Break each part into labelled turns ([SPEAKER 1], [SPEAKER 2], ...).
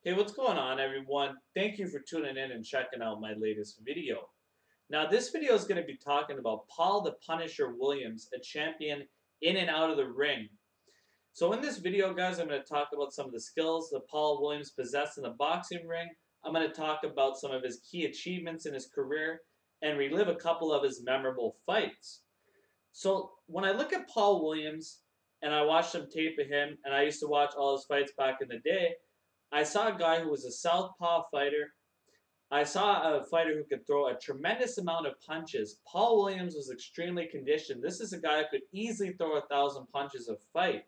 [SPEAKER 1] Hey, what's going on, everyone? Thank you for tuning in and checking out my latest video. Now, this video is going to be talking about Paul the Punisher Williams, a champion in and out of the ring. So, in this video, guys, I'm going to talk about some of the skills that Paul Williams possessed in the boxing ring. I'm going to talk about some of his key achievements in his career and relive a couple of his memorable fights. So, when I look at Paul Williams and I watch some tape of him, and I used to watch all his fights back in the day, I saw a guy who was a southpaw fighter. I saw a fighter who could throw a tremendous amount of punches. Paul Williams was extremely conditioned. This is a guy who could easily throw 1,000 punches a fight.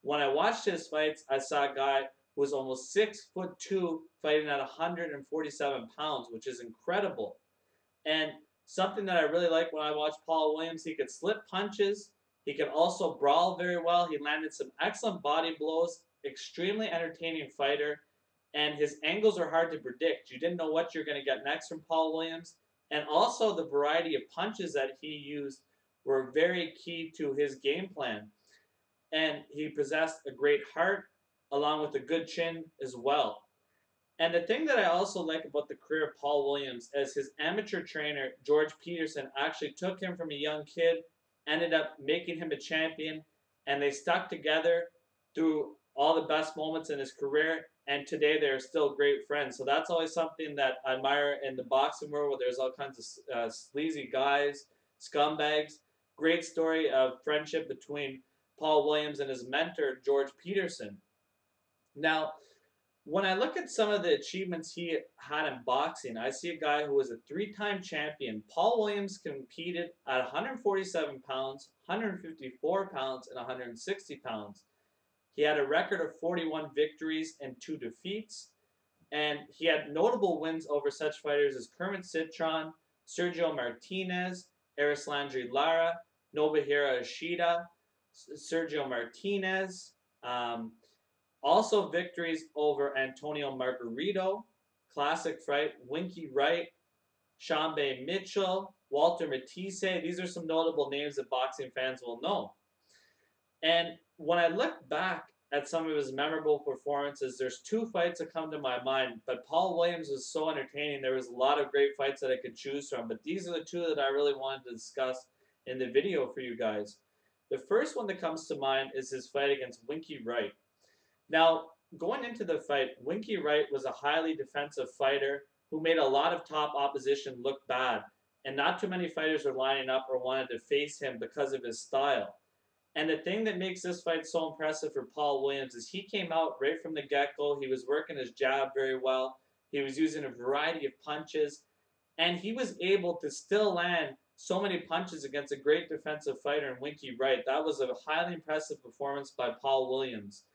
[SPEAKER 1] When I watched his fights, I saw a guy who was almost 6'2", fighting at 147 pounds, which is incredible. And something that I really like when I watch Paul Williams, he could slip punches. He could also brawl very well. He landed some excellent body blows. Extremely entertaining fighter. And his angles are hard to predict. You didn't know what you're going to get next from Paul Williams. And also the variety of punches that he used were very key to his game plan. And he possessed a great heart along with a good chin as well. And the thing that I also like about the career of Paul Williams is his amateur trainer, George Peterson, actually took him from a young kid, ended up making him a champion, and they stuck together through all the best moments in his career. And today they're still great friends. So that's always something that I admire in the boxing world where there's all kinds of sleazy guys, scumbags. Great story of friendship between Paul Williams and his mentor, George Peterson. Now, when I look at some of the achievements he had in boxing, I see a guy who was a three-time champion. Paul Williams competed at 147 pounds, 154 pounds, and 160 pounds. He had a record of 41 victories and 2 defeats, and he had notable wins over such fighters as Kermit Citron, Sergio Martinez, Erislandri Lara, Nobuhiro Ishida, Sergio Martinez, also victories over Antonio Margarito, classic fight, Winky Wright, Shambe Mitchell, Walter Matisse. These are some notable names that boxing fans will know. And when I look back at some of his memorable performances, there's two fights that come to my mind. But Paul Williams was so entertaining. There was a lot of great fights that I could choose from. But these are the two that I really wanted to discuss in the video for you guys. The first one that comes to mind is his fight against Winky Wright. Now, going into the fight, Winky Wright was a highly defensive fighter who made a lot of top opposition look bad, and not too many fighters were lining up or wanted to face him because of his style. And the thing that makes this fight so impressive for Paul Williams is he came out right from the get-go. He was working his jab very well. He was using a variety of punches, and he was able to still land so many punches against a great defensive fighter in Winky Wright. That was a highly impressive performance by Paul Williams.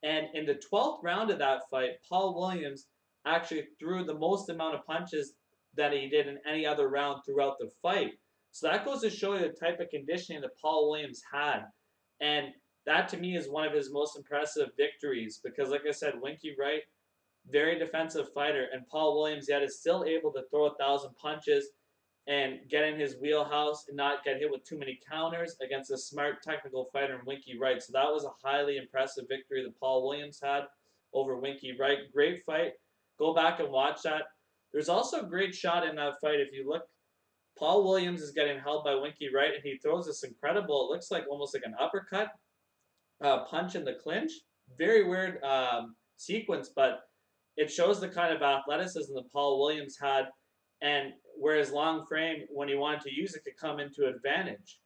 [SPEAKER 1] And in the 12th round of that fight, Paul Williams actually threw the most amount of punches that he did in any other round throughout the fight. So that goes to show you the type of conditioning that Paul Williams had. And that to me is one of his most impressive victories because, like I said, Winky Wright, very defensive fighter, and Paul Williams yet is still able to throw 1,000 punches and get in his wheelhouse and not get hit with too many counters against a smart technical fighter in Winky Wright. So that was a highly impressive victory that Paul Williams had over Winky Wright. Great fight. Go back and watch that. There's also a great shot in that fight. If you look, Paul Williams is getting held by Winky Wright, and he throws this incredible, it looks like almost like an uppercut punch in the clinch. Very weird sequence, but it shows the kind of athleticism that Paul Williams had, and where his long frame, when he wanted to use it, could come into advantage.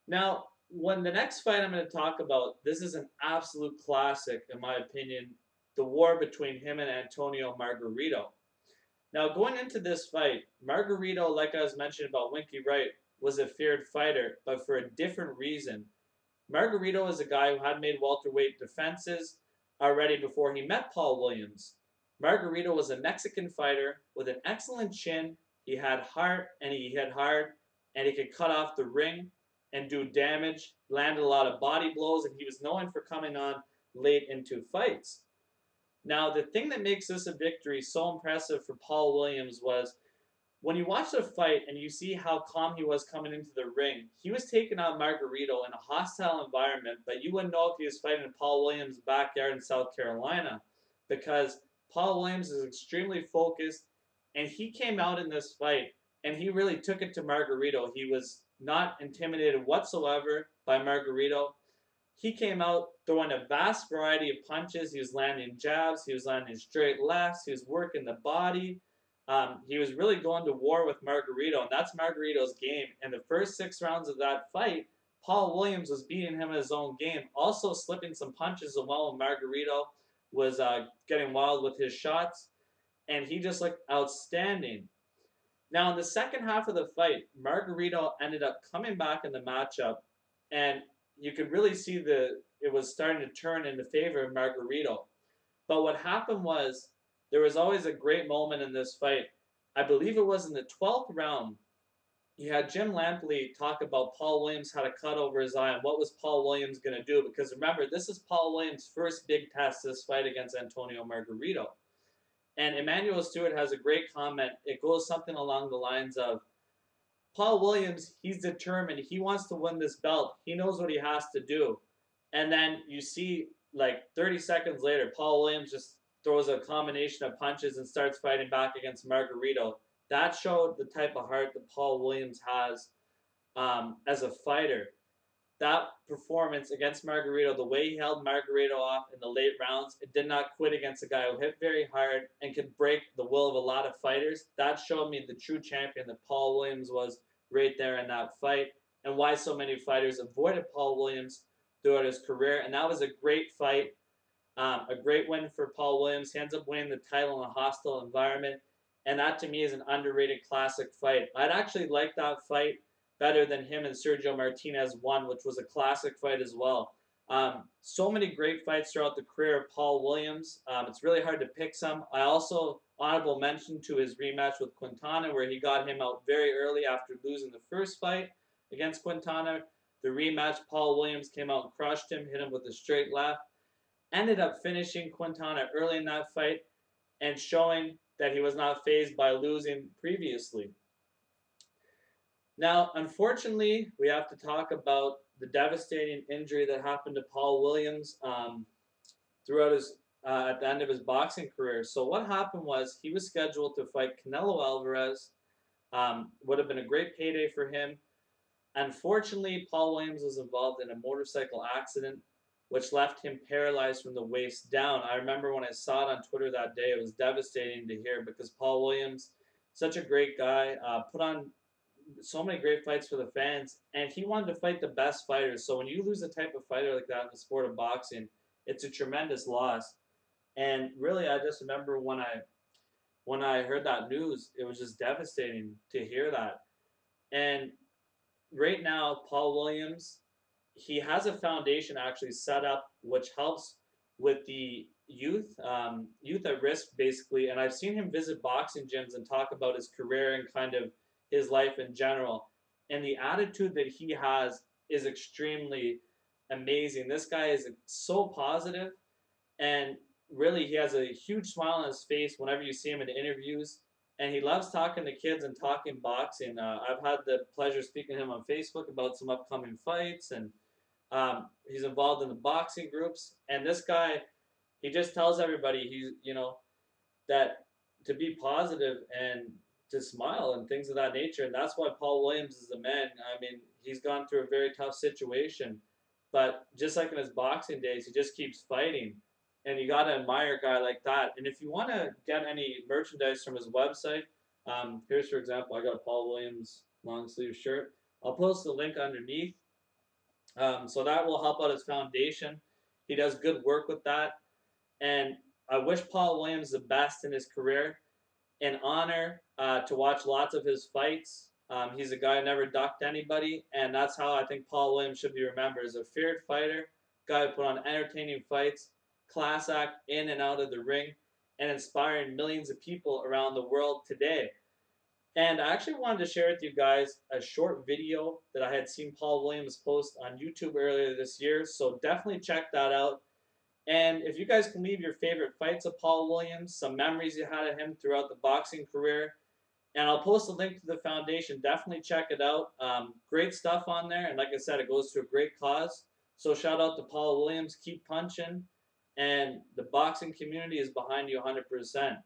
[SPEAKER 1] Now, when the next fight I'm going to talk about, this is an absolute classic, in my opinion, the war between him and Antonio Margarito. Now, going into this fight, Margarito, like I was mentioning about Winky Wright, was a feared fighter, but for a different reason. Margarito is a guy who had made welterweight defenses already before he met Paul Williams. Margarito was a Mexican fighter with an excellent chin. He had heart and he hit hard, and he could cut off the ring and do damage, landed a lot of body blows, and he was known for coming on late into fights. Now, the thing that makes this a victory so impressive for Paul Williams was when you watch the fight and you see how calm he was coming into the ring, he was taking on Margarito in a hostile environment, but you wouldn't know if he was fighting in Paul Williams' backyard in South Carolina because Paul Williams is extremely focused, and he came out in this fight and he really took it to Margarito. He was not intimidated whatsoever by Margarito. He came out throwing a vast variety of punches. He was landing jabs, he was landing straight lefts, he was working the body. He was really going to war with Margarito, and that's Margarito's game. And the first 6 rounds of that fight, Paul Williams was beating him in his own game, also slipping some punches as well when Margarito was getting wild with his shots, and he just looked outstanding. Now, in the second half of the fight, Margarito ended up coming back in the matchup, and you could really see it was starting to turn in the favor of Margarito. But what happened was there was always a great moment in this fight. I believe it was in the 12th round. You had Jim Lampley talk about Paul Williams had a cut over his eye and what was Paul Williams going to do. Because remember, this is Paul Williams' first big test, this fight against Antonio Margarito. And Emmanuel Stewart has a great comment. It goes something along the lines of, Paul Williams, he's determined. He wants to win this belt. He knows what he has to do. And then you see, like 30 seconds later, Paul Williams just throws a combination of punches and starts fighting back against Margarito. That showed the type of heart that Paul Williams has as a fighter. That performance against Margarito, the way he held Margarito off in the late rounds, it did not quit against a guy who hit very hard and could break the will of a lot of fighters. That showed me the true champion that Paul Williams was right there in that fight, and why so many fighters avoided Paul Williams throughout his career. And that was a great fight, a great win for Paul Williams. He ends up winning the title in a hostile environment, and that to me is an underrated classic fight. I'd actually like that fight better than him and Sergio Martinez won, which was a classic fight as well. So many great fights throughout the career of Paul Williams. It's really hard to pick some. I also honorable mention to his rematch with Quintana, where he got him out very early after losing the first fight against Quintana. The rematch, Paul Williams came out and crushed him, hit him with a straight left, ended up finishing Quintana early in that fight and showing that he was not fazed by losing previously. Now, unfortunately, we have to talk about the devastating injury that happened to Paul Williams throughout his at the end of his boxing career. So what happened was he was scheduled to fight Canelo Alvarez. Would have been a great payday for him. Unfortunately, Paul Williams was involved in a motorcycle accident, which left him paralyzed from the waist down. I remember when I saw it on Twitter that day, it was devastating to hear because Paul Williams, such a great guy, put on so many great fights for the fans, and he wanted to fight the best fighters. So when you lose a type of fighter like that in the sport of boxing, it's a tremendous loss. And really, I just remember when I heard that news, it was just devastating to hear that. And right now, Paul Williams, he has a foundation actually set up which helps with the youth at risk basically. And I've seen him visit boxing gyms and talk about his career and kind of his life in general. And the attitude that he has is extremely amazing. This guy is so positive, and really he has a huge smile on his face whenever you see him in interviews. And he loves talking to kids and talking boxing. I've had the pleasure of speaking to him on Facebook about some upcoming fights, and he's involved in the boxing groups. And this guy, he just tells everybody that to be positive and to smile and things of that nature. And that's why Paul Williams is the man. I mean, he's gone through a very tough situation, but just like in his boxing days, he just keeps fighting. And you got to admire a guy like that. And if you want to get any merchandise from his website, here's, for example, I got a Paul Williams long sleeve shirt. I'll post the link underneath. So that will help out his foundation. He does good work with that. And I wish Paul Williams the best in his career. An honor to watch lots of his fights. He's a guy who never ducked anybody, and that's how I think Paul Williams should be remembered, as a feared fighter, guy who put on entertaining fights, class act in and out of the ring, and inspiring millions of people around the world today. And I actually wanted to share with you guys a short video that I had seen Paul Williams post on YouTube earlier this year, so definitely check that out. And if you guys can leave your favorite fights of Paul Williams, some memories you had of him throughout the boxing career, and I'll post a link to the foundation. Definitely check it out. Great stuff on there, and like I said, it goes to a great cause. So shout out to Paul Williams. Keep punching, and the boxing community is behind you 100%.